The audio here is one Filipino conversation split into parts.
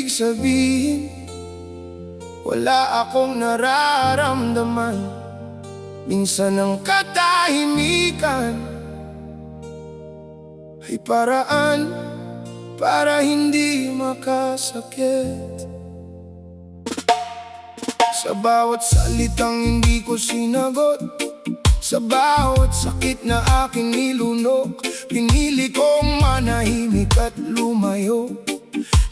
ibig sabihin wala akong nararamdaman. Minsan ang katahimikan ay paraan para hindi makasakit. Sa bawat salitang hindi ko sinagot, sa bawat sakit na aking nilunok, pinili kong manahimik at lumayo.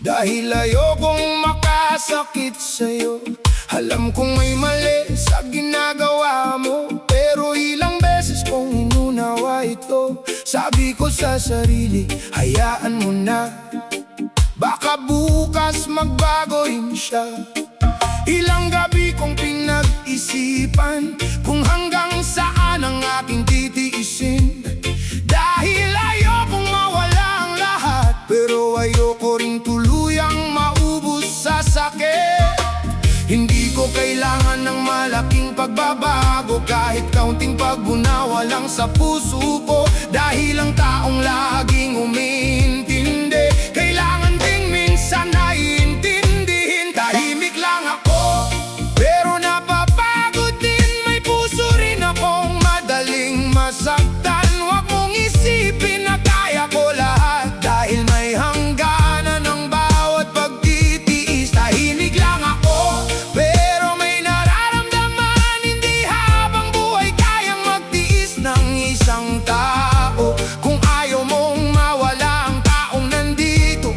Dahil ayokong makasakit sa'yo. Alam kong may mali sa ginagawa mo, pero ilang beses kong inunawa ito. Sabi ko sa sarili, hayaan mo na, baka bukas magbago rin siya. Ilang gabi kong pinag-isipan kung hanggang saan ang aking titiisin. Dahil ayokong mawala ang lahat, pero ayoko ring tuluyang maubos sa sakit. Hindi ko kailangan ng malaking pagbabago, kahit kaunting pagbunawa lang sa puso ko. Dahil ang taong laging umintindi, kailangan ding minsan na iintindihin. Tahimik lang ako, pero napapagod din. May puso rin akong madaling masaktan. Huwag mong isipin na kaya ko lahat, dahil may hangganan ng bawat pagtitiis. Tahimik lang ako, pero may nararamdaman. Hindi habang buhay kayang magtiis ng isang tao. Kung ayaw mong mawala ang taong nandito,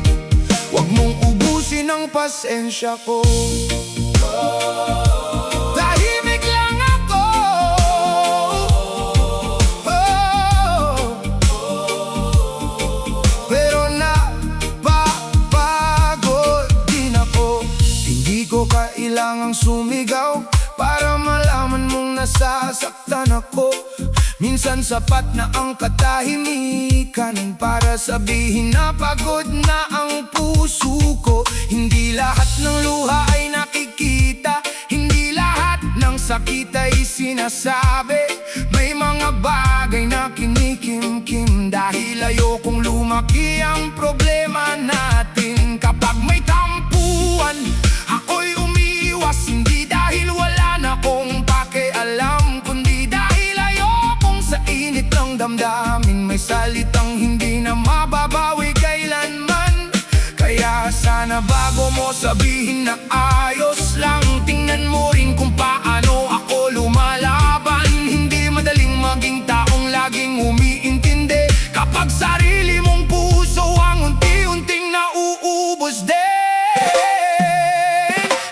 huwag mong ubusin ang pasensya ko. Tahimik lang ako, pero napapagod din ako. Hindi ko kailangang sumigaw para malaman mong nasasaktan ako. Minsan sapat na ang katahimikan para sabihin na pagod na ang puso ko. Hindi lahat ng luha ay nakikita, hindi lahat ng sakit ay sinasabi. May mga bagay na kinikimkim, dahil ayokong lumaki ang problema natin. Kapag may tampuan, ako'y umiiwas. Hindi dahil wala na akong pakialam, kundi dahil ayokong sa init ng damdamin may salitang hindi na mababawi kailanman. Kaya sana bago mo sabihin na ayos lang, tingnan mo rin kung paano ako lumalaban. Hindi madaling maging taong laging umiintindi, kapag sarili mong puso ang unti-unting nauubos din.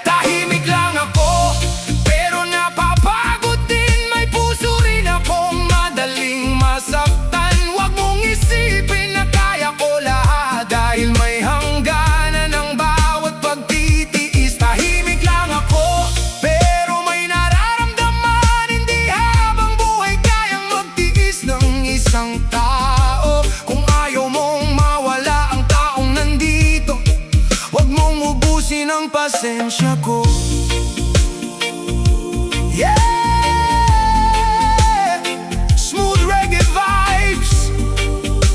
Tahimik lang ako, pero napapagod din. May puso rin akong madaling masaktan. Huwag mong isipin na kaya ko lahat, dahil may hangganan ng bawat pagtitiis. Tahimik lang ako, pero may nararamdaman. Hindi habang buhay kayang magtiis ng isang tao. Kung ayaw mong mawala ang taong nandito, huwag mong ubusin ang pasensya ko. Yeah! Smooth reggae vibes,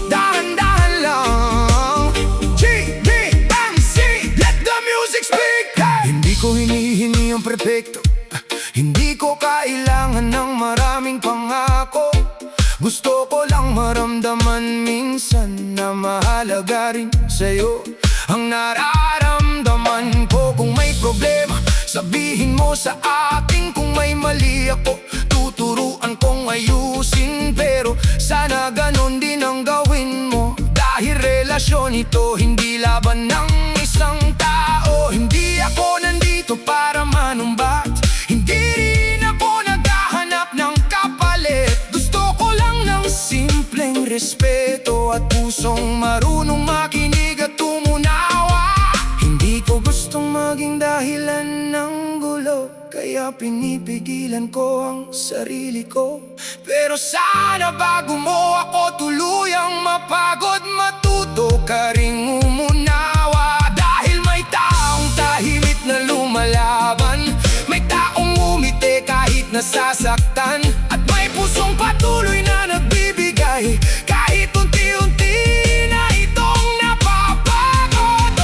dahan-dahan lang. GBMC, let the music speak. Hey! Hindi ko hinihingi ang perpekto, hindi ko kailangan ng maraming pangako. Gusto ko lang maramdaman minsan na mahalaga rin sa'yo ang nararamdaman ko. Kung may problema, sabihin mo sa akin. Kung may mali ako, tuturuan kong ayusin. Pero sana ganon din ang gawin mo, dahil relasyon ito, hindi laban ng isang tao. Hindi ako nandito para manumbat, hindi rin ako naghahanap ng kapalit. Gusto ko lang ng simpleng respeto at pusong marunong makinig at tumunawa. Hindi ko gustong maging dahilan ng gulo, kaya pinipigilan ko ang sarili ko. Pero sana bago mo ako tuluyang mapagod, matuto ka ring umunawa. Dahil may taong tahimik na lumalaban, may taong umiti kahit nasasaktan, at may pusong patuloy na nagbibigay kahit unti-unti na itong napapagod.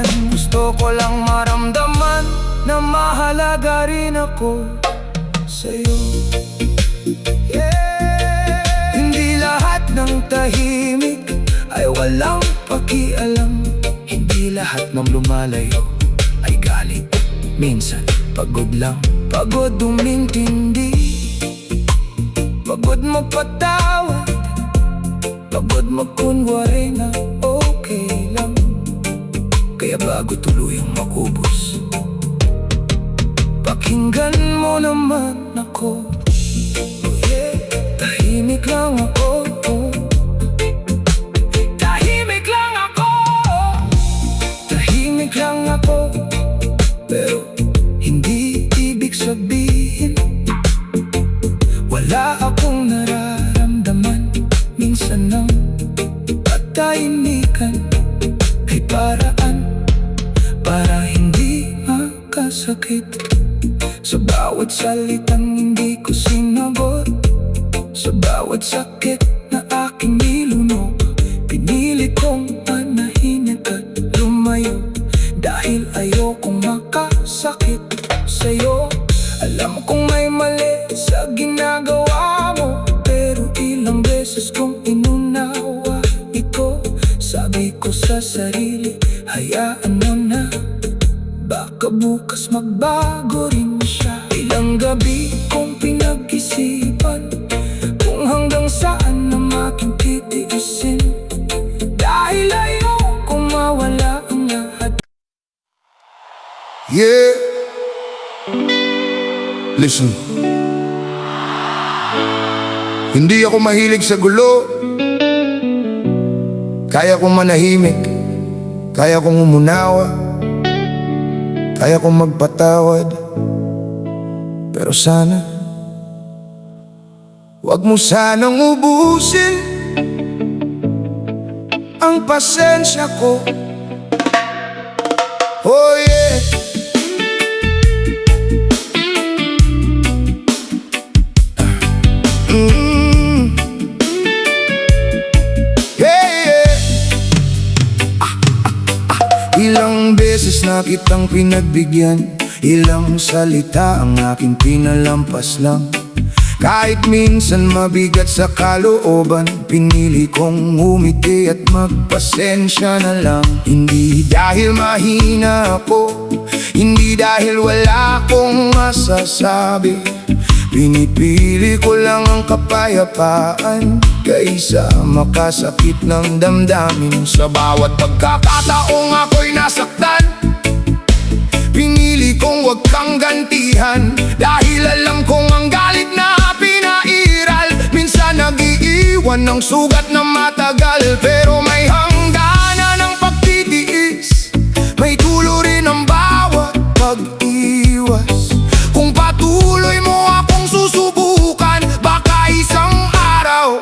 naman. Gusto ko lang maramdaman na mahalaga rin ako sa'yo. Hindi lahat ng tahimik ay walang pakialam. Hindi lahat ng lumalayo ay galit. Minsan pagod lang, pagod umintindi, pagod magpatawad, pagod magkunwari na okay lang. Kaya bago tuluyang makubos, pakinggan mo naman ako. Oh yeah, tahimik lang ako. Tahimik lang ako. Tahimik lang ako. Pero hindi ibig sabihin wala akong nararamdaman. Minsan ang katahimikan ay paraan para hindi makasakit. Sa bawat salitang hindi ko sinagot, sa bawat sakit na aking nilunok, pinili kong manahimik at lumayo. Dahil ayokong makasakit sa'yo. Alam kong may mali sa ginagawa mo, pero ilang beses kong inunawa ito. Sabi ko sa sarili, hayaan mo na, baka bukas magbago rin siya. Ilang gabi kong pinag-isipan kung hanggang saan na aking titiisin, dahil ayokong mawala ang lahat. Yeah. Listen. Hindi ako mahilig sa gulo. Kaya kong manahimik, kaya kong umunawa, kaya kong magpatawad. Pero sana wag mo sanang ubusin ang pasensya ko. Oh yeah. Ilang beses na kitang pinagbigyan, ilang salita ang aking pinalampas lang. Kahit minsan mabigat sa kalooban, pinili kong umiti at magpasensya na lang. Hindi dahil mahina ako, hindi dahil wala akong masasabi. Pinipili ko lang ang kapayapaan kaysa makasakit ng damdamin. Sa bawat pagkakataong ako'y nasaktan, pinili kong wag kang gantihan. Dahil alam kong ang galit na pinairal minsan nag-iiwan ng sugat na matagal. Pero may hangganan ng pagtitiis, may tulo rin ang bawat pag-iwas. Kung patuloy mo akong susubukan, baka isang araw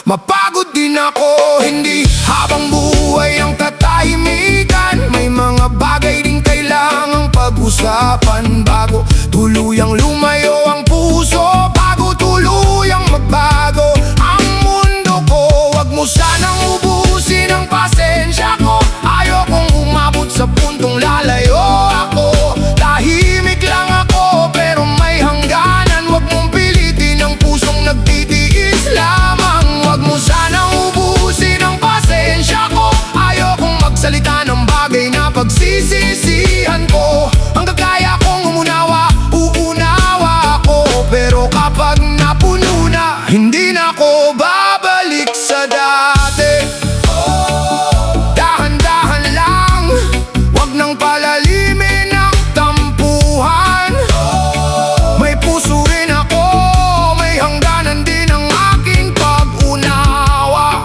mapagod din ako. Hindi habang buhay ang katahimikan, may mga bagay din kailangang pag-usapan bago tuluyang lumayo ang puso, bago tuluyang magbago ang mundo ko. Wag mo sanang ubusin ang pasensya ko, ayokong umabot sa puntong lalayo ako. Tahimik lang ako pero may hangganan, wag mong pilitin ang pusong nagtitiis lamang. Wag mo sanang ubusin ang pasensya ko, ayokong magsalita ng bagay na pagsisisihan ko. Hanggang kaya kong umunawa, uunawa ako. Pero kapag napuno na, hindi na ako babalik sa dati. Dahan-dahan lang, wag nang palalimin ang tampuhan. May puso rin ako, may hangganan din ang aking pag-unawa.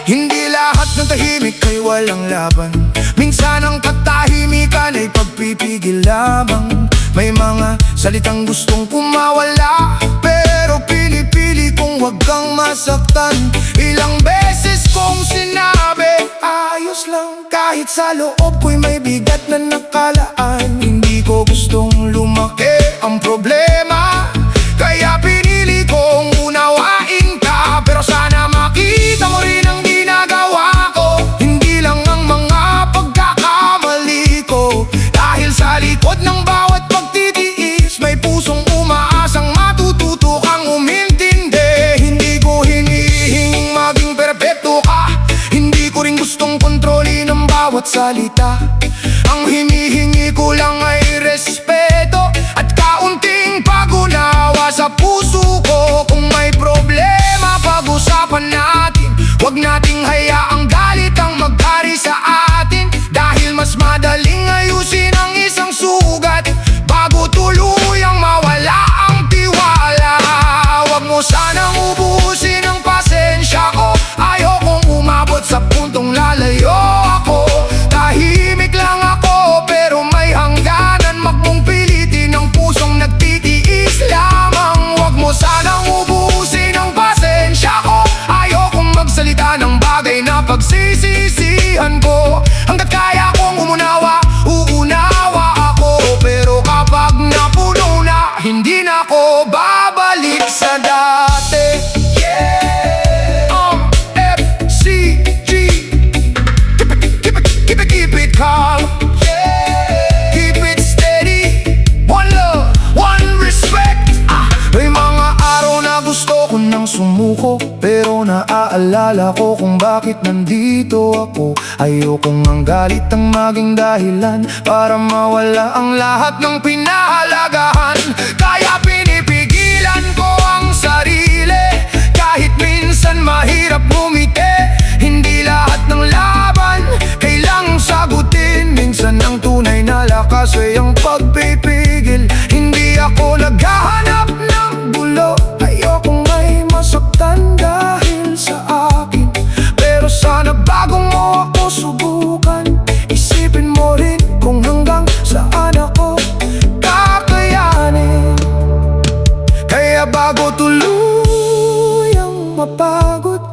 Hindi lahat ng tahimik ay walang laban, minsan ang katahimikan ay pagpipigil lamang. May mga salitang gustong kumawala, pero pinipili kong wag kang masaktan. Ilang beses kong sinabi, ayos lang, kahit sa loob ko'y may bigat na nakalaan. Hindi ko gustong lumaki ang problema, kaya pinili kong unawain ka. Pero sana makita mo rin ang ginagawa ko, hindi lang ang bawat salita. Ang hinihingi ko lang ay respeto at kaunting pag-unawa sa puso ko. Kung may problema, pag-usapan natin. Huwag nating hayaang galit ang magkari sa atin, dahil mas madaling ayusin ang isang sugat bago tuluyang mawala ang tiwala. Huwag mo sanang ubusin ang pasensya ko. Ayokong umabot sa puntong lalayo ako. Tahimik lang ako pero may hangganan. Wag mong pilitin ang pusong nagtitiis lamang. Huwag mo sanang ubusin ang pasensya ko. Ayokong magsalita ng bagay na pagsisisihan ko. Hanggat kaya kong umunawa, uunawa ako. Pero kapag napuno na, hindi na ako babalik sa dati. FCG, keep it calm. Keep it steady. One love, one respect. May mga araw na gusto ko nang sumuko, pero naaalala ko kung bakit nandito ako. Ayokong ang galit ang maging dahilan para mawala ang lahat ng pinahalagahan. Kaya pinipigilan ko ang sarili, kahit minsan mahirap ngumiti. Hindi lahat ng laban kailangang sagutin. Minsan ang tunay na lakas ay ang pagpipigil. Hindi ako naghahanap ng gulo. Ayokong may masaktan dahil sa akin, pero sana bago mo ako subukan, isipin mo rin kung hanggang saan ako kakayanin. Kaya bago tuluyang mapagod,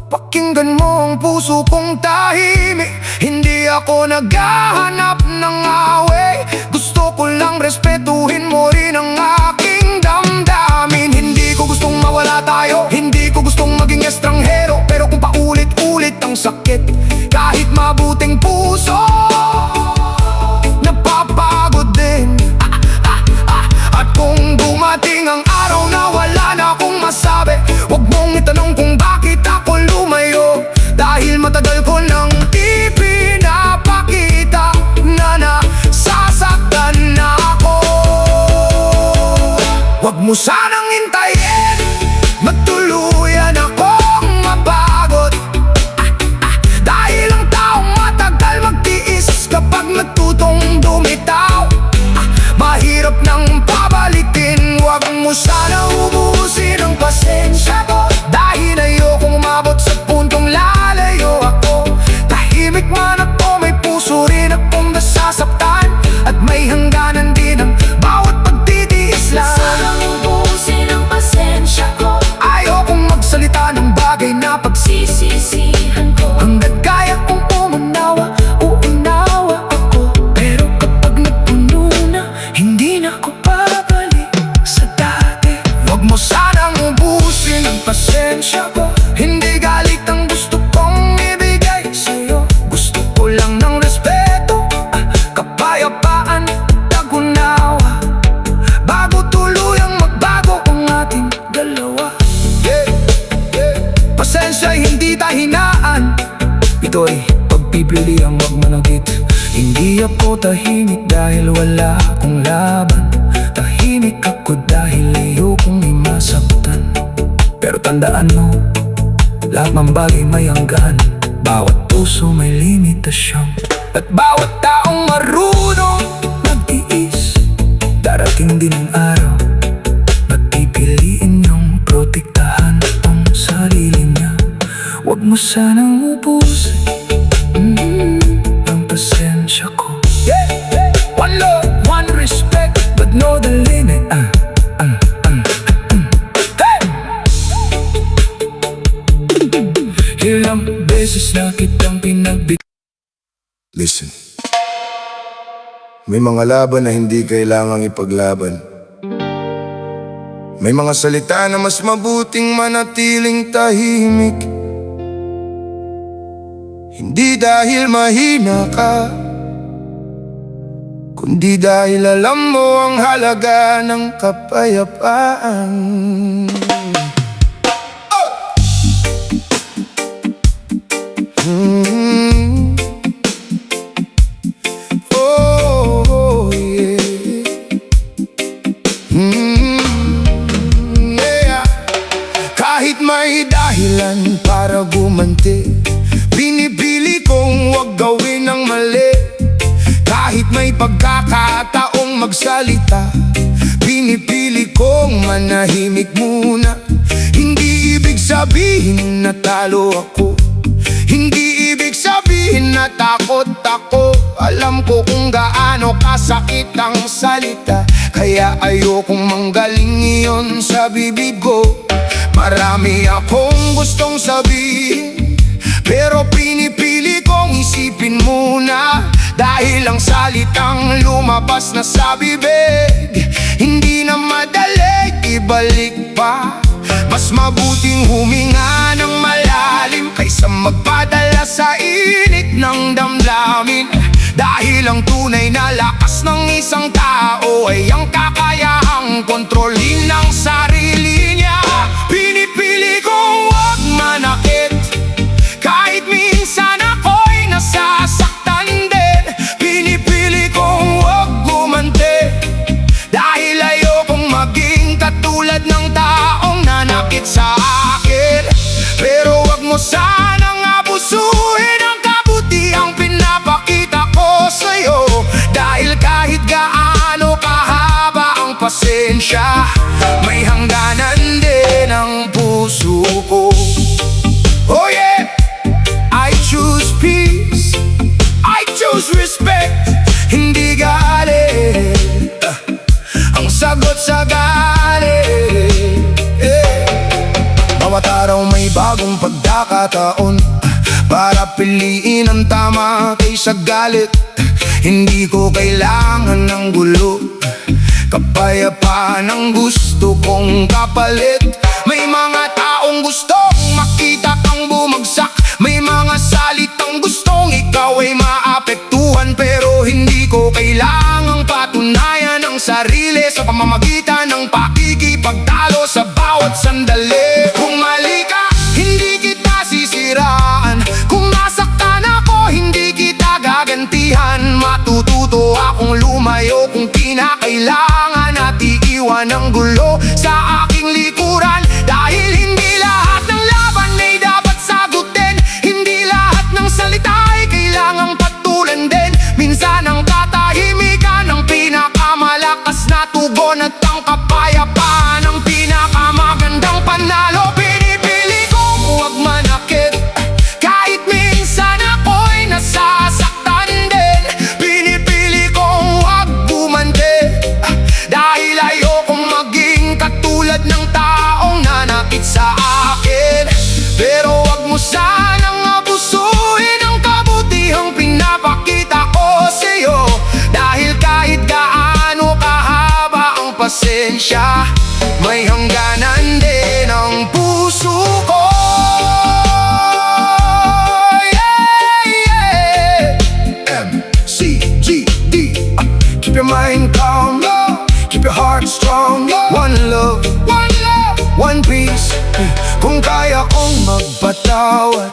pakinggan mo ang puso kong tahimik. Hindi ako naghahanap ng away, gusto ko lang respetuhin mo rin ang aking damdamin. Hindi ko gustong mawala tayo, hindi ko gustong maging estranghero. Pero kung paulit-ulit ang sakit, kahit mabuting puso, napapagod din. At kung dumating ang araw na wala na akong masabi, huwag mong itanong kung bakit ako lumayo, dahil matagal ko nang ipinapakita na nasasaktan na ako. Huwag mo sanang hintayin magtuluyan akong mapagod, dahil ang taong matagal magtiis kapag natutong dumitaw. Mahirap nang pabalikin. Huwag mo sana ubusin ang pasensya ko, dahil ayokong umabot sa puntong lalayo ako. Tahimik man ako, may puso rin akong nasasaktan, at may hangganan din ang bawat pagtitiis lang. Sanang ubusin ang pasensya ko. Ayokong magsalita ng bagay na Pagsisisihan ko. hanggat kaya kong umunawa, uunawa ako. Pero kapag napuno na, hindi na ako babalik sa dati. Huwag mo sanang ubusin ang pasensya ko. Hindi galit ang gusto kong ibigay sa'yo. Gusto ko lang ng respeto, kapayapaan at unawa, bago tuluyang magbago ang ating dalawa. Pasensya hindi dahinaan, ito'y pagpipili ang wag manakit. Hindi ako tahimik dahil wala akong laban. Tahimik ako dahil ayokong imasaktan. Pero tandaan mo, lahat ng bagay may hanggan. Bawat puso may limitasyon, at bawat taong marunong magtiis, darating din ang araw na pipiliin niyong protektahan ang sarili niya. Huwag mo sanang ubusin ang pasensya ko. One love, one respect, but know the limit. Ilang beses na kitang pinagbig. Listen. May mga laban na hindi kailangang ipaglaban. May mga salita na mas mabuting manatiling tahimik. Hindi dahil mahina ka, kundi dahil alam mo ang halaga ng kapayapaan. Kahit may pagkakataong magsalita, pinipili kong manahimik muna. Hindi ibig sabihin na talo ako, hindi ibig sabihin na takot ako. Alam ko kung gaano kasakit ang salita, kaya ayokong manggaling iyon sa bibig ko. Marami akong gustong sabihin, pero pinipili kong isipin muna. Dahil ang salitang lumabas na sa bibig, hindi na madali ibalik pa. Mas mabuting huminga ng malalim kaysa magpadala sa init ng damdamin. Dahil ang tunay na lakas ng isang tao ay ang kakayahang kontrolin ng sarili niya. Pinipili kong huwag manakit, kahit minsan ako'y nasasaktan din. Pinipili kong huwag gumante, dahil ayokong maging katulad ng taong nanakit sa akin. Pero wag mo sanang abusuhin ang kabutihang pinapakita ko sa'yo. Dahil kahit gaano kahaba ang pasensya, may hangganan din ang puso ko. Oh yeah, I choose peace, I choose respect, hindi galit ang sagot sa galit. Bawat araw may bagong pagkakataon para piliin ang tama kaysa galit. Hindi ko kailangan ng gulo, kapayapaan ang gusto kong kapalit. May mga taong gustong makita kang bumagsak, may mga salitang gustong ikaw ay maapektuhan. Pero hindi ko kailangang patunayan ang sarili sa pamamagitan ng pakikipagtalo sa bawat sandali. Kung mali ka, hindi kita sisiraan. Kung nasaktan ako, hindi kita gagantihan. Matututo akong lumayo kung kinakailangan, at iiwan ang gulo sa aking likuran. Dahil hindi lahat ng laban ay dapat sagutin, hindi lahat ng salita ay kailangang patulan din. Minsan ang katahimikan ang pinakamalakas na tugon, at ang kapayapaan ang pinakamagandang panalo. Pinipili kong huwag manakit, kahit minsan ako'y nasasaktan din. Pinipili kong huwag gumante, dahil ayokong maging katulad ng taong nanakit sa akin. Pero wag mo sanang abusuhin ang kabutihang pinapakita ko sa'yo. Dahil kahit gaano kahaba ang pasensya, may hangganan din ang puso ko. Yeah, yeah. MCGD, keep your mind calm, keep your heart strong. One love, one peace. Kung kaya kong magpatawad,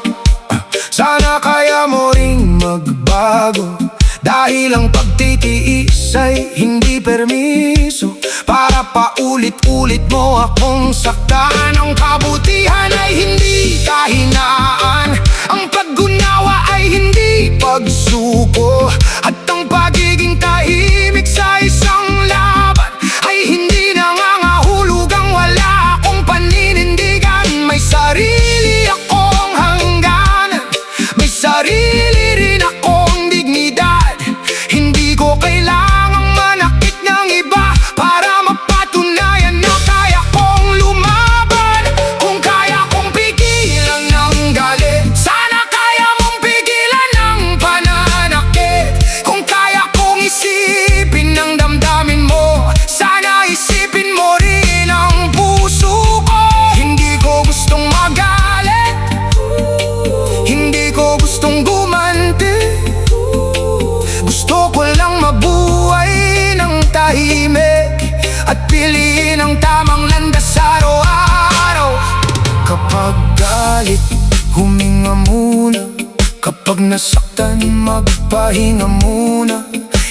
sana kaya mo ring magbago. Dahil ang pagtitiis ay hindi permiso para paulit-ulit mo akong saktan. Ang kabutihan ay hindi kahinaan, ang paggunawa ay hindi pagsuko, at ang pagiging tahimik sa isang laban ay hindi nangangahulugang wala akong paninindigan. May sarili akong hangganan, may sarili rin akong dignidad. Hindi ko kailangang manakit ng iba para mapatunayan na kaya kong lumaban. Kung kaya kong pigilan ng galit, sana kaya mong pigilan ng pananakit. Kung kaya kong isipin ng damdamin mo, sana isipin mo rin ang puso ko. Hindi ko gustong magalit, hindi ko gustong gumanti. Gusto ko lang mabuhay ng tahimik, at piliin ang tamang landas araw-araw. Kapag galit, huminga muna. Kapag nasaktan, magpahinga muna.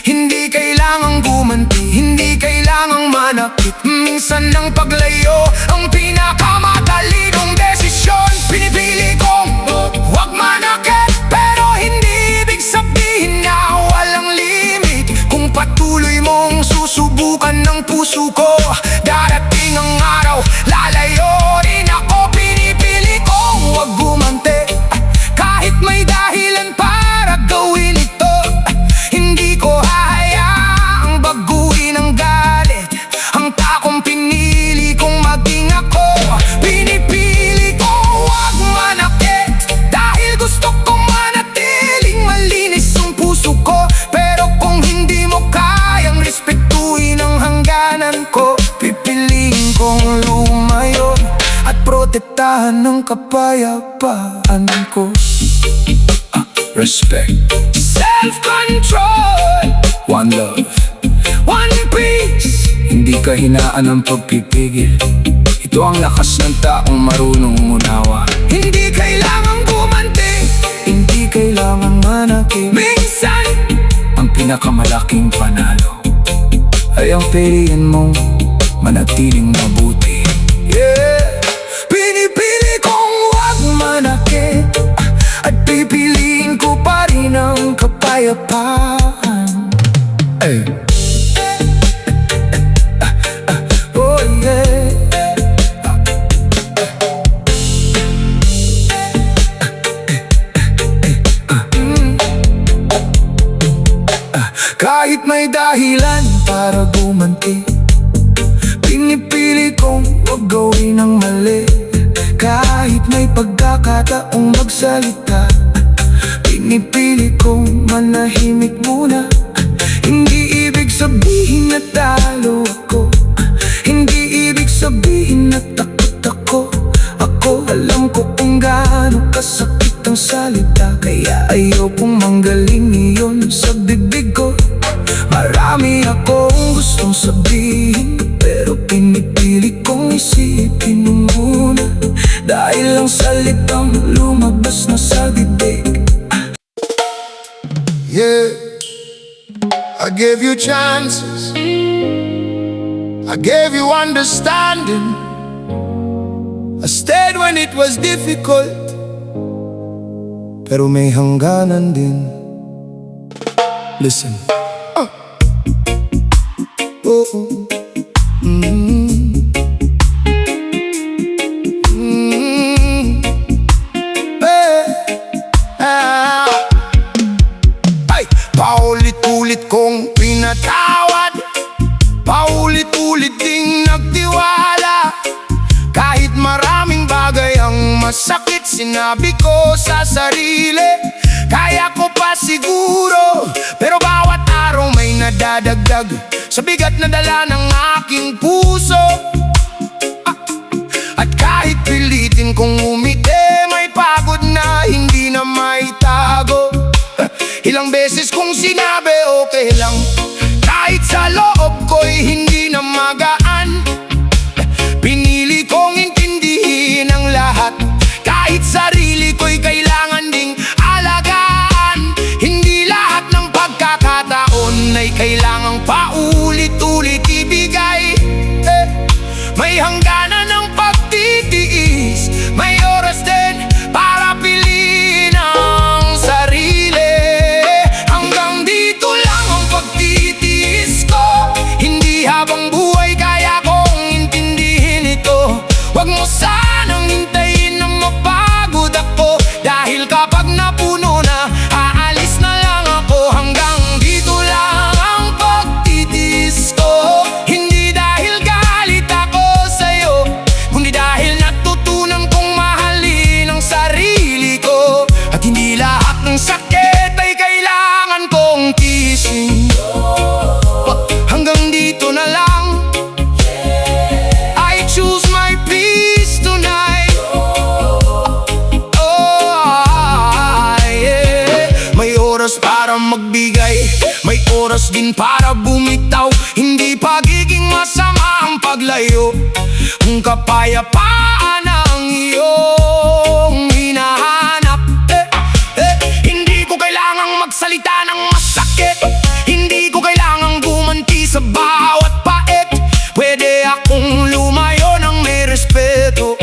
Hindi kailangang gumanti, hindi kailangang manakit. Minsan ang paglayo ang pinakamatalino desisyon. Pinipili kong huwag manakit, pero hindi ibig sabihin na walang limit. hangganan ng kapayapaan ko. Respect, Self-control, one love. one peace. Hindi kahinaan ng pagpipigil. Ito ang lakas ng taong marunong umunawa. Hindi kailangang gumanti, Hindi kailangan manakit. minsan Ang pinakamalaking panalo ay ang piliin mong manatiling mabuti. yeah. Pinipili kong wag manakit, at pipiliin ko pa rin ang kapayapaan. Ay, Oh yeah. Kahit may dahilan para gumanti, pinipili kong wag gawin ang mali. Kahit may pagkakataong magsalita, pinipili kong manahimik muna. Hindi ibig sabihin na talo ako, hindi ibig sabihin na takot ako. Ako alam ko kung gaano kasakit ang salita, kaya ayokong manggaling iyon sa bibig ko. Marami akong gustong sabihin, pero pinipili kong isipin muna, dahil ang salitang lumabas na sa bibig. yeah. I gave you chances, I gave you understanding, I stayed when it was difficult, pero may hangganan din. listen. Oh, oh. Mm. Mm. Eh. Ah. Ay, paulit-ulit kong pinatawad, paulit-ulit ding nagtiwala. Kahit maraming bagay ang masakit, sinabi ko sa sarili, kaya ko pa siguro. Pero bawat araw may nadadagdag sa bigat na dala ng aking puso. At kahit pilitin kong umiti, may pagod na hindi na maitago. Ilang beses kong sinabi okay lang, kahit sa loob ko'y hindi na magaan. Pinili kong intindihin ang lahat, kahit sarili ko'y kailangan ding alagaan. Hindi lahat ng pagkakataon ay kailangang paulit-ulit ibigay. May hangganan ng pagtitiis, may oras din para piliin ang sarili. Hanggang dito lang ang pagtitiis ko, hindi habang buhay kaya kong intindihin ito. Huwag mo sanang hintayin na mapagod ako, dahil kapag napuno na, aalis na lang ako. Hanggang dito lang ang pagtitiis ko, hindi dahil galit ako sa'yo, kundi dahil natutunan kong mahalin ang sarili ko. At hindi lahat ng sakit ay kailangan kong tiisin. Hanggang dito na lang, I choose my peace tonight. Oh, yeah. May oras para magbigay, may oras din para bumitaw. Hindi pagiging masama ang paglayo, kung kapayapaan ang iyong hinahanap. Hindi ko kailangang magsalita ng masakit, hindi ko kailangang gumanti sa bawat pait. Pwede akong lumayo ng may respeto,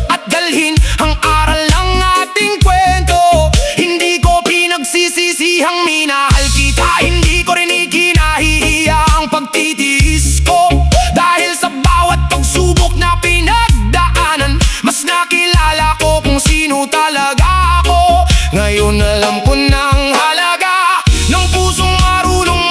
at dalhin ang aral ng ating kwento. Hindi ko pinagsisisihang minahal kita, hindi ko rin ikinahihiya ang pagtitiis ko. Dahil sa bawat pagsubok na pinagdaanan, mas nakilala ko kung sino talaga ako. Ngayon alam ko ng halaga ng pusong marunong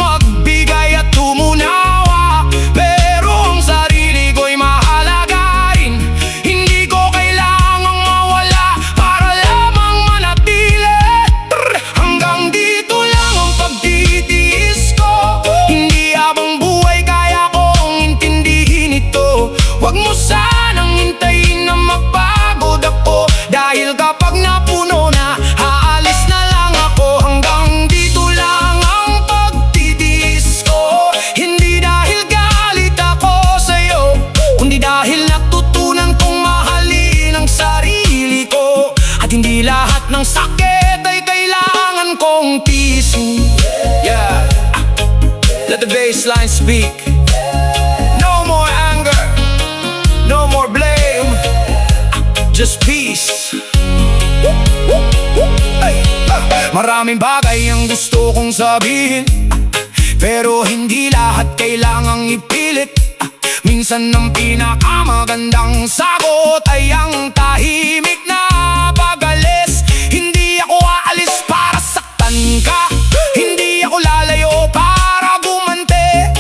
baseline speak. No more anger, no more blame, just peace. Maraming bagay ang gusto kong sabihin, pero hindi lahat kailangang ipilit. Minsan ang pinakamagandang sagot ay ang tahimik na pag-alis. Hindi ako aalis para saktan ka, hindi ako lalayo para gumante.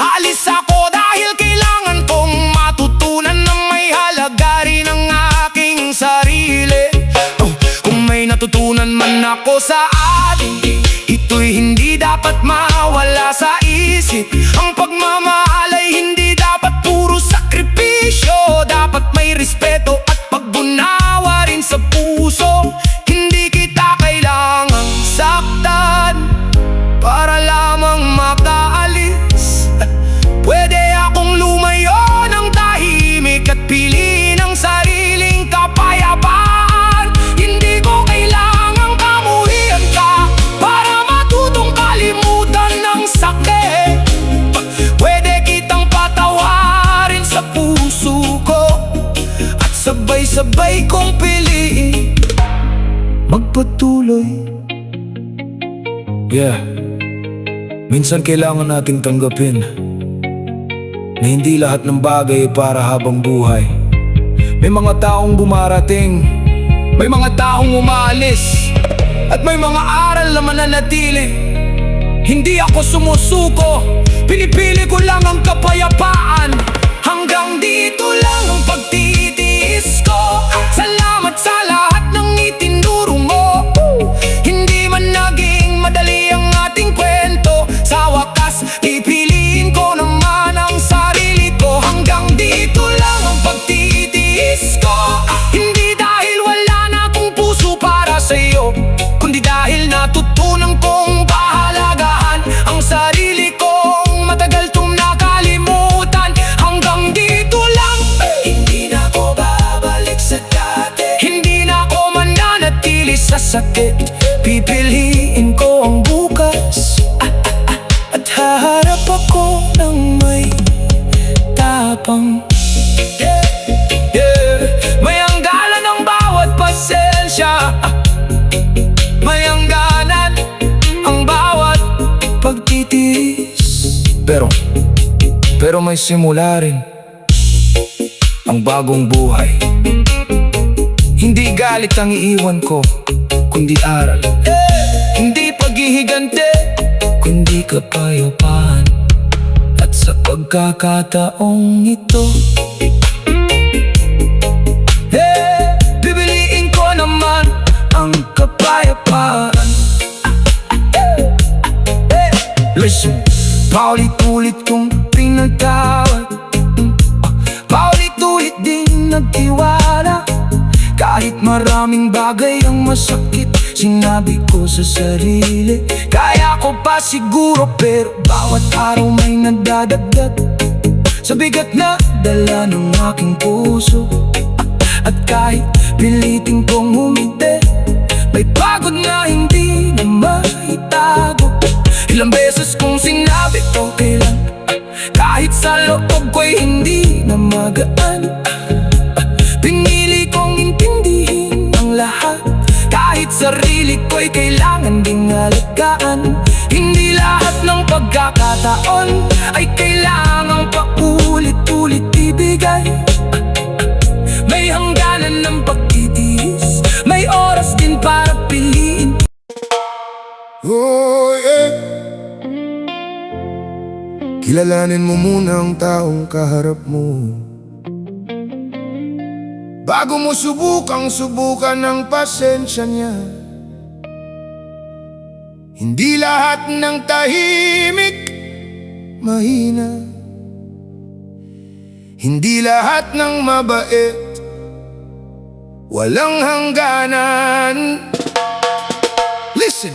Aalis ako dahil kailangan kong matutunan na may halaga rin ang aking sarili. Kung may natutunan man ako sa atin, ito'y hindi dapat mawala sa isip. Ang pagmamahal ay hindi dapat puro sakripisyo. Dapat may respeto at pagbunawa rin sa puso. Hindi kita kailangang saktan para lamang makaalis. Pwede akong lumayo ng tahimik at piliin ang sariling kapayapaan. Hindi ko kailangang kamuhian ka para matutong kalimutan ng sakit. Pwede kitang patawarin sa puso ko at sabay-sabay kong piliin magpatuloy. Yeah, minsan kailangan nating tanggapin na hindi lahat ng bagay ay para habang buhay. May mga taong bumarating, may mga taong umaalis, at may mga aral na mananatili. Hindi ako sumusuko, pinipili ko lang ang kapayapaan. Hanggang dito lang ang pagtitiis ko. Salamat sa lahat ng itinuro mo. Hindi man naging madali ang ating kwento, sa wakas pipiliin ko naman ang sarili ko. Hanggang dito lang ang pagtitiis ko. Hindi dahil wala na akong puso para sa'yo, kundi dahil natutunan kong pahalagahan ang sarili kong matagal tong nakalimutan. Hanggang dito lang, hindi na ako babalik sa dati. Hindi na ako mananatili sa sakit. Pipiliin ko ang bukas, at haharap ako ng may tapang. May hangganan ng bawat pasensya, may hangganan ang bawat pagtitiis. Pero may simula rin ang bagong buhay. Hindi galit ang iiwan ko, kundi aral. Hindi paghihigante, kundi kapayapaan. At sa pagkakataong ito, pipiliin ko naman ang kapayapaan. Listen, paulit-ulit kong pinagtawad, paulit-ulit din nagtiwala. Kahit maraming bagay ang masakit, sinabi ko sa sarili, kaya ko pa siguro. Pero bawat araw may nadadagdag sa bigat na dala ng aking puso. At kahit pilitin kong humindi, may pagod na hindi na maitago. Ilang beses kong sinabi okay lang, kahit sa loob ko'y hindi na magaan. Pinili kong intindihin ang lahat, kahit sarili ko'y kailangan ding alagaan. Hindi lahat ng pagkakataon ay kailangang paulit-ulit ibigay. May hangganan ng pagtitiis, may oras din para piliin. Oh yeah. Kilalanin mo muna ang taong kaharap mo bago mo subukan ng pasensya niya. Hindi lahat ng tahimik mahina, hindi lahat ng mabait walang hangganan. Listen,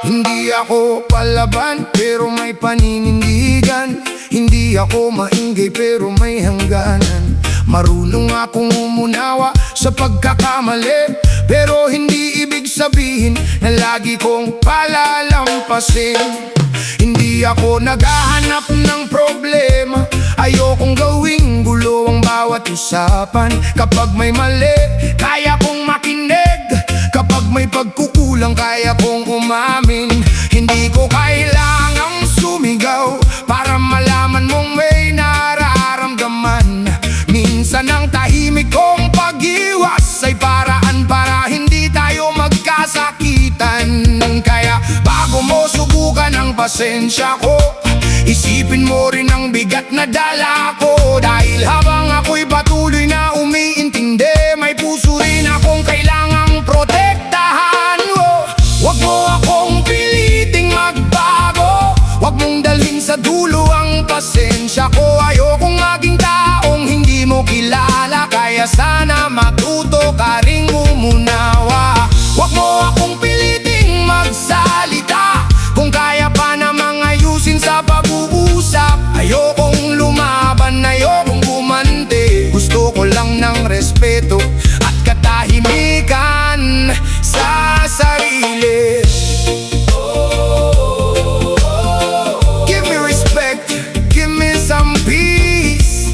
hindi ako palaban pero may paninindigan. Hindi ako maingay pero may hangganan. Marunong akong umunawa sa pagkakamali, pero hindi ibig sabihin na lagi kong palalampasin. Hindi Hindi ako naghahanap ng problema, ayokong gawing gulo ang bawat usapan. Kapag may mali, kaya kong makinig. Kapag may pagkukulang, kaya kong umamin. Hindi ko kailangang sumigaw para malaman mong may nararamdaman. Minsan ang tahimik kong pag-iwas ay paraan para hindi tayo magkasakitan. Kaya bago mo subukan ang pasensya ko, isipin mo rin ang bigat na dala ko. Dahil habang ako'y patuloy na umiintindi, may puso rin akong kailangang protektahan. Huwag mo akong piliting magbago, huwag mong dalhin sa dulo ang pasensya ko. Ayokong maging taong hindi mo kilala, kaya sana matuto ka ring umunawa. Huwag mo akong piliting magsalita kung kaya pa namang ayusin sa pag-uusap. Ayokong lumaban, ayokong gumante. Gusto ko lang ng respeto at katahimikan sa sarili. Give me respect, give me some peace.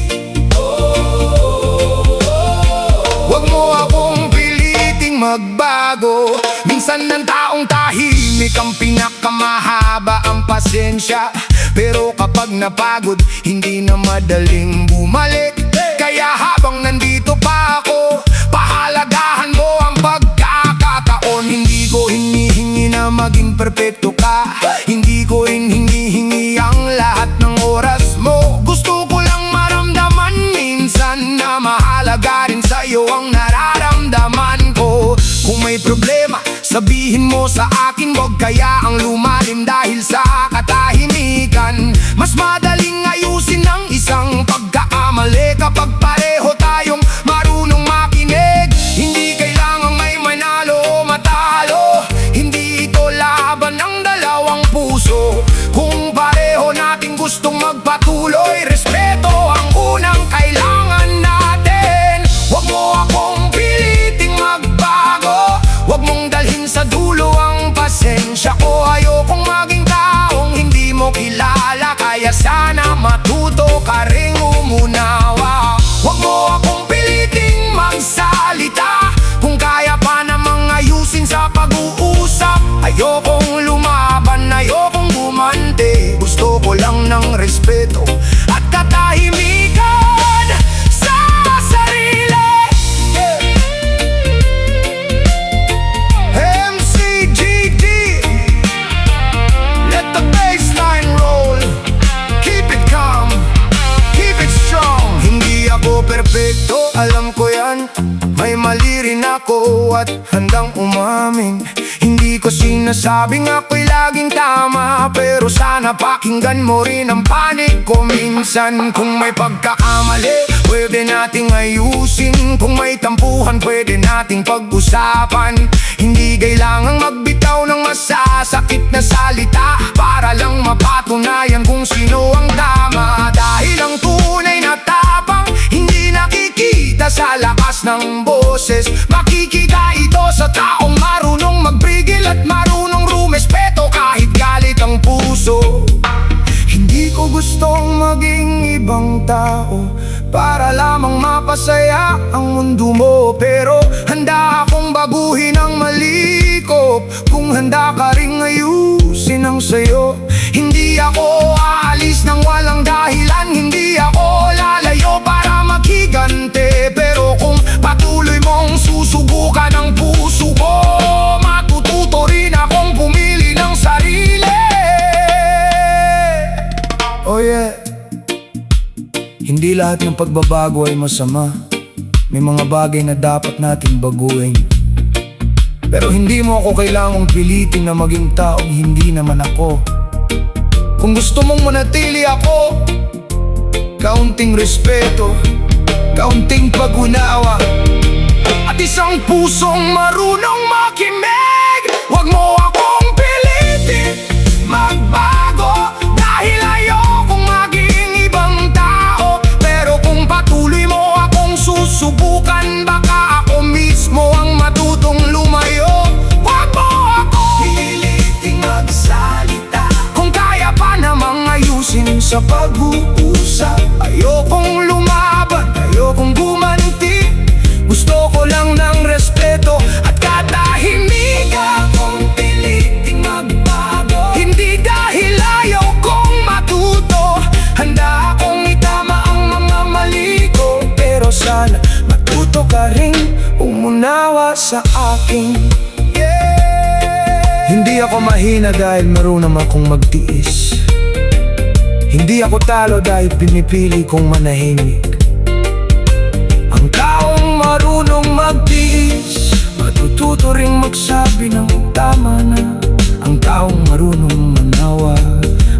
Huwag mo akong piliting magbago. Minsan ng taong tahimik ang pinakamahaba ang pasensya. Pero kapag napagod, hindi na madaling bumalik. Kaya habang nandito pa ako, pahalagahan mo ang pagkakataon. Hindi ko hinihingi na maging perpekto ka, hindi ko hinihingi ang lahat ng oras mo. Gusto ko lang maramdaman minsan na mahalaga rin sa'yo ang nararamdaman ko. Kung may problema, sabihin mo sa akin, huwag kaya ang lumalim dahil sa katahimikan. Mas madaling ayusin ang isang pagkakamali kapag pareho tayong marunong makinig. Hindi kailangang may manalo o matalo, hindi ito laban ng dalawang puso. Kung pareho nating gustong magpatuloy, respeto ang unang kailangan natin. Huwag mo akong piliting magbago, huwag mong dalhin sa dulo ang pasensya ko. Ayokong maging taong hindi mo kilala, kaya sana matuto ka ring umunawa. Huwag mo akong piliting magsalita kung kaya pa namang ayusin sa pag-uusap. Ayokong lumaban, ayokong gumante. Gusto ko lang ng respeto at katahimikan sa sarili. MCGD, let the bassline roll. Keep it calm, keep it strong. Hindi ako perfecto, alam ko yan. May mali rin ako at handang umamin. Hindi ko sinasabing ako'y laging tama, pero sana pakinggan mo rin ang panig ko minsan. Kung may pagkakamali, pwede nating ayusin. Kung may tampuhan, pwede nating pag-usapan. Hindi kailangang magbitaw ng masasakit na salita para lang mapatunayan kung sino ang tama. Dahil ang tunay na tapang hindi nakikita sa lakas ng boses. Makikita ito sa taong marunong magbrigil at marunong rumespeto kahit galit ang puso. Hindi ko gustong maging ibang tao para lamang mapasaya ang mundo mo. Pero handa akong baguhin ang mali ko kung handa ka ring ayusin ang sayo. Hindi ako aalis nang walang dahilan, hindi ako lalayo para maghigante. Pero kung patuloy mong susubukan ang puso ko, matututo rin akong pumili ng sarili. Oh yeah, hindi lahat ng pagbabago ay masama. May mga bagay na dapat nating baguhin. Pero hindi mo ako kailangang pilitin na maging taong hindi naman ako. Kung gusto mong manatili ako, kaunting respeto, kaunting pag-unawa, at isang pusong marunong makinig. Huwag mo akong pilitin magbago, dahil ayokong maging ibang tao. Pero kung patuloy mo akong susubukan, baka ako mismo ang matutong lumayo. Huwag mo akong piliting magsalita kung kaya pa naman sa pag-uusap. Ayokong lumaban, ayokong gumanti. Gusto ko lang ng respeto at katahimik. Akong piliting magbago, hindi dahil ayaw kong matuto. Handa akong itama ang mga mali ko, pero sana matuto ka rin umunawa sa akin. Hindi ako mahina dahil marunong akong magtiis. Hindi ako talo dahil pinipili kong manahimik. Ang taong marunong magtiis, matututo ring magsabi ng tama na. Ang taong marunong manawa,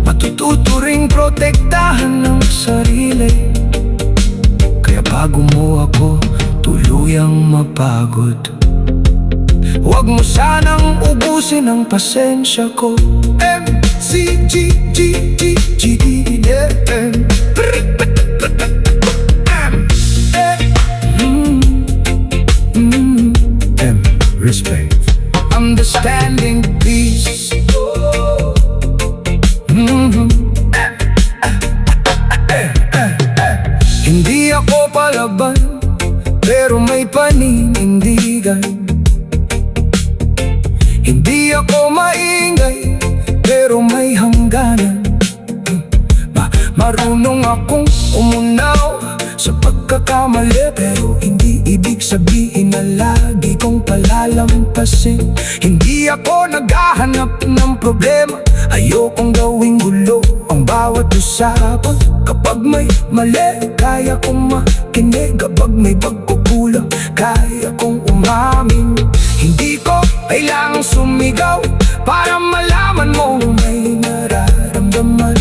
matututo ring protektahan ng sarili. Kaya bago mo ako tuluyang mapagod, huwag mo sanang ubusin ang pasensya ko. M-C-G-G-G-G-D-M M, respect, understanding, peace. Hindi ako palaban, pero may paninindigan. Hindi ako maingay, pero may hangganan. Marunong akong umunaw sa pagkakamali, pero hindi ibig sabihin na lagi kong palalampasin. Hindi ako naghahanap ng problema, ayokong gawing gulo ang bawat usapan. Kapag may mali, kaya kong makinig. Kapag may pagkukulang, kaya kong umamin. Hindi ko kailangang sumigaw para malaman mo may nararamdaman.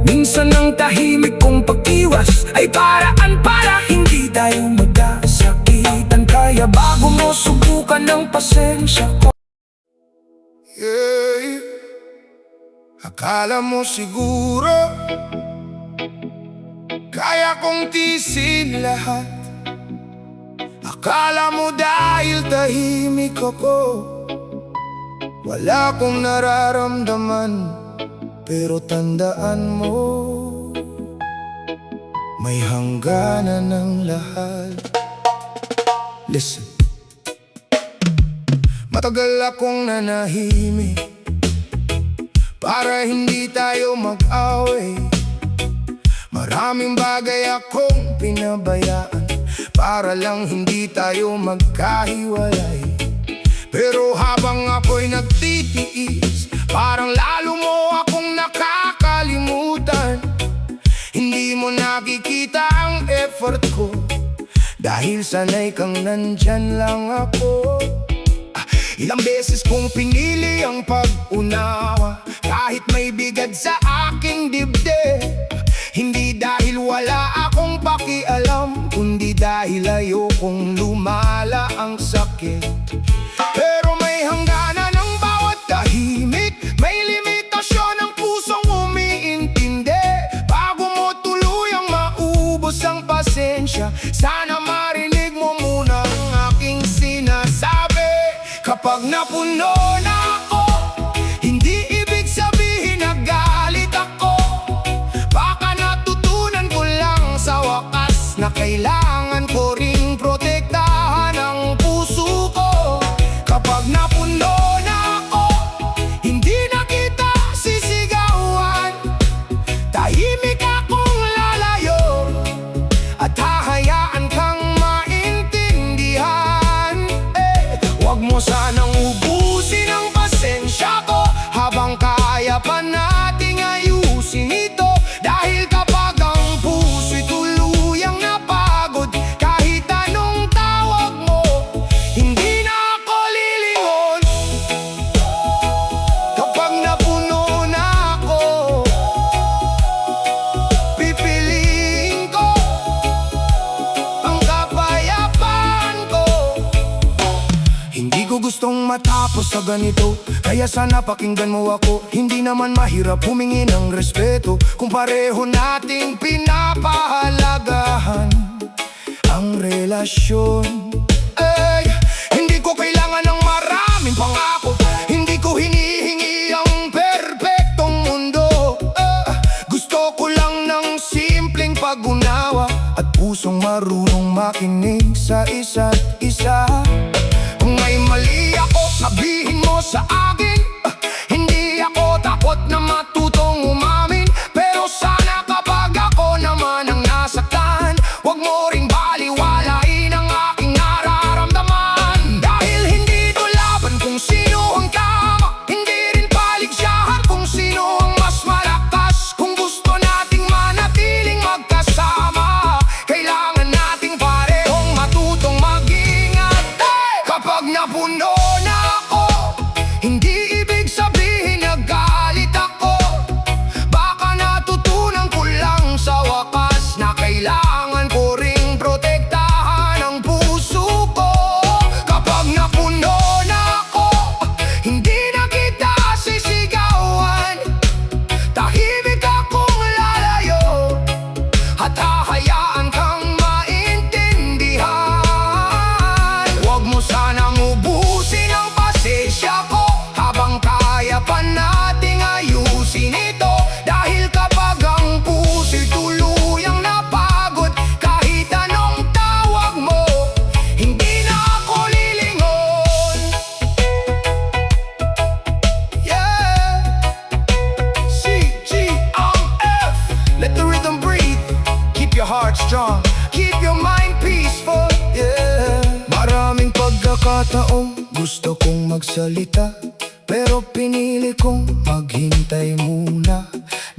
Minsan ang tahimik kong pag-iwas ay paraan para hindi tayo magkasakitan. Kaya bago mo subukan ng pasensya ko. Akala mo siguro kaya kong tiisin lahat. Akala mo dahil tahimik ako, wala kong nararamdaman. Pero tandaan mo, may hangganan ng lahat. Listen. Matagal akong nanahimik para hindi tayo mag-away. Maraming bagay akong pinabayaan para lang hindi tayo magkahiwalay. Pero habang ako'y nagtitiis, parang lalo mo akong nakakalimutan. Hindi mo nakikita ang effort ko, dahil sanay kang nandyan lang ako. Ilang beses kong pinili ang pag-unawa, kahit may bigat sa aking dibdib. Hindi dahil wala akong pakialam, kundi dahil ayokong lumala ang sakit. Pero may hangganan ang bawat tahimik, may limitasyon ang pusong umiintindi. Bago mo tuluyang maubos ang pasensya, sana marinig mo muna ang aking sinasabi. Kapag napuno na ako, hindi ibig sabihin na galit ako. Baka natutunan ko lang sa wakas na kailangan ko ring protektahan ang puso ko. Kapag napuno na ako, hindi na kita sisigawan. Tahimik akong lalayo at hahayaan kang maintindihan. Huwag mo sanang ubusin ang pasensya ko habang kaya pa nating ayusin ito. Dahil kapag ang puso'y tuluyang napagod, kahit anong tawag mo, hindi na ako lilingon. Kapag napuno na ako, pipiliin ko ang kapayapaan ko. Hindi ko gustong matapos sa ganito, kaya sana pakinggan mo ako. Hindi naman mahirap humingi ng respeto kung pareho nating pinapahalagahan ang relasyon. Hindi ko kailangan ng maraming pangako, hindi ko hinihingi ang perpektong mundo. Gusto pag-unawa at pusong marunong makinig sa isa't isa. Kung may mali ako, sabihin mo sa akin. Hindi ako takot na matutong umamin, pero sana kapag ako naman ang nasaktan, wag mo ring baliwalain ang aking nararamdaman. Dahil hindi ito laban kung sino ang tama, hindi rin paligsahan kung sino ang mas malakas. Kung gusto nating manatiling magkasama, kailangan nating parehong matutong mag-ingat. Kapag napuno na ako, hindi ibig sabihin na galit ako. Baka natutunan ko lang sa wakas na kailangan ko ring protektahan ang puso ko. Kapag napuno na ako, hindi na kita sisigawan. Tahimik akong lalayo at hahayaan kang maintindihan. Huwag mo sanang ubusin ang pasensya ko habang kaya pa nating ayusin ito. Dahil kapag ang puso'y tuluyang napagod, kahit anong tawag mo, hindi na ako lilingon. Yeah, CGMF, let the rhythm breathe. Keep your heart strong, keep your mind peaceful. Yeah, maraming pagkakataong gusto kong magsalita, pero pinili kong maghintay muna.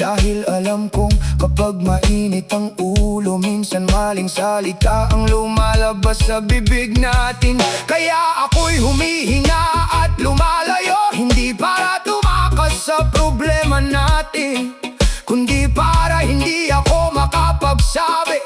Dahil alam kong kapag mainit ang ulo, minsan maling salita ang lumalabas sa bibig natin. Kaya ako'y humihinga at lumalayo, hindi para tumakas sa problema natin, kundi para hindi ako makapagsabi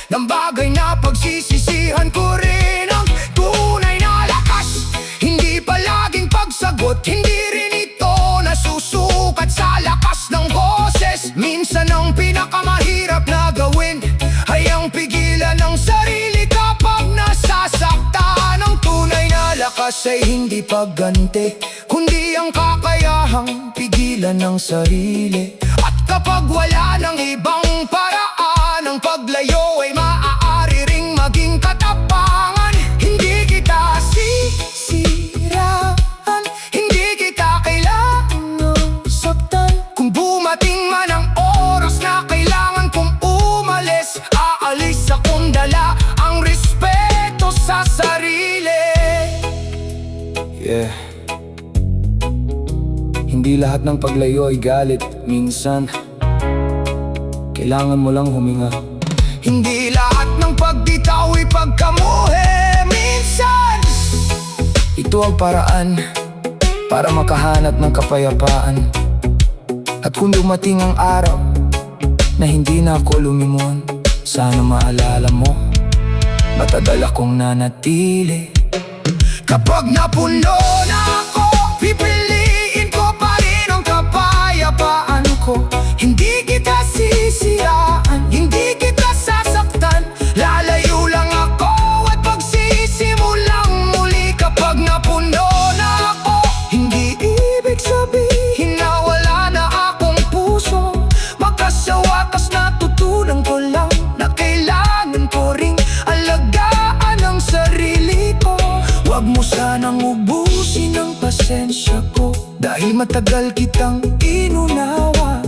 ng bagay na pagsisisihan ko rin. Ang tunay na lakas, hindi palaging pagsagot, hindi rin ito nasusukat sa lakas ng boses. Minsan ang pinakamahirap na gawin ay ang pigilan ng sarili kapag nasasaktan. Ang tunay na lakas ay hindi pagganti, kundi ang kakayahang pigilan ng sarili. At kapag wala ng ibang paraan, ang paglayo ay maaari ring maging katapangan. Hindi kita sisiraan, hindi kita kailangang saktan. Kung bumating man ang oras na kailangan kong umalis, aalis akong dala ang respeto sa sarili. Yeah, hindi lahat ng paglayo ay galit. Minsan, kailangan mo lang huminga. Hindi lahat ng pagbitaw ay pagkamuhi. Minsan, ito ang paraan para makahanap ng kapayapaan. At kung dumating ang araw na hindi na ako lumingon, sana maalala mo, matagal akong nanatili. Kapag napuno na ako, pipiliin ko pa rin ang kapayapaan ko. Hindi kita sisiraan, hindi kita sasaktan. Lalayo lang ako at pagsisimulang muli. Kapag napuno na ako, hindi ibig sabihin na wala na akong puso. Magkasawakas natutunan ko lang na kailangan ko ring alagaan ang sarili ko. Huwag mo sanang ubusin ang pasensya ko, dahil matagal kitang inunawa.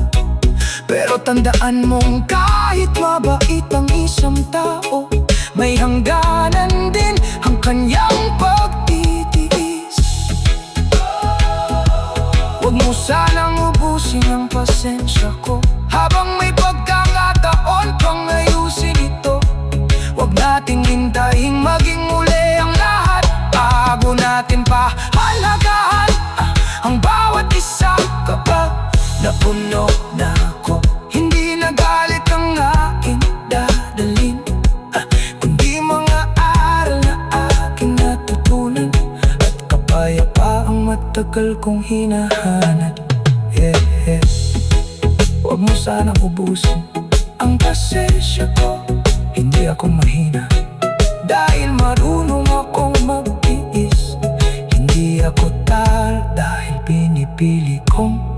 Pero tandaan mong kahit mabait ang isang tao, may hangganan din ang kanyang pagtitiis. Huwag mo sanang ubusin ang pasensya ko habang may pagkakataon pang ayusin ito. Huwag nating hintaying maging uli ang lahat bago natin pahalagahan ang bawat isa. Kapag napuno na ako, hindi na galit ang aking dadalhin, kundi mga aral na aking natutunan at kapayapaang matagal kong hinahanap. Yeah, yeah. Huwag mo sanang ubusin ang pasensya ko, hindi ako mahina, dahil marunong akong magtiis. Hindi ako tal dahil pinipili kong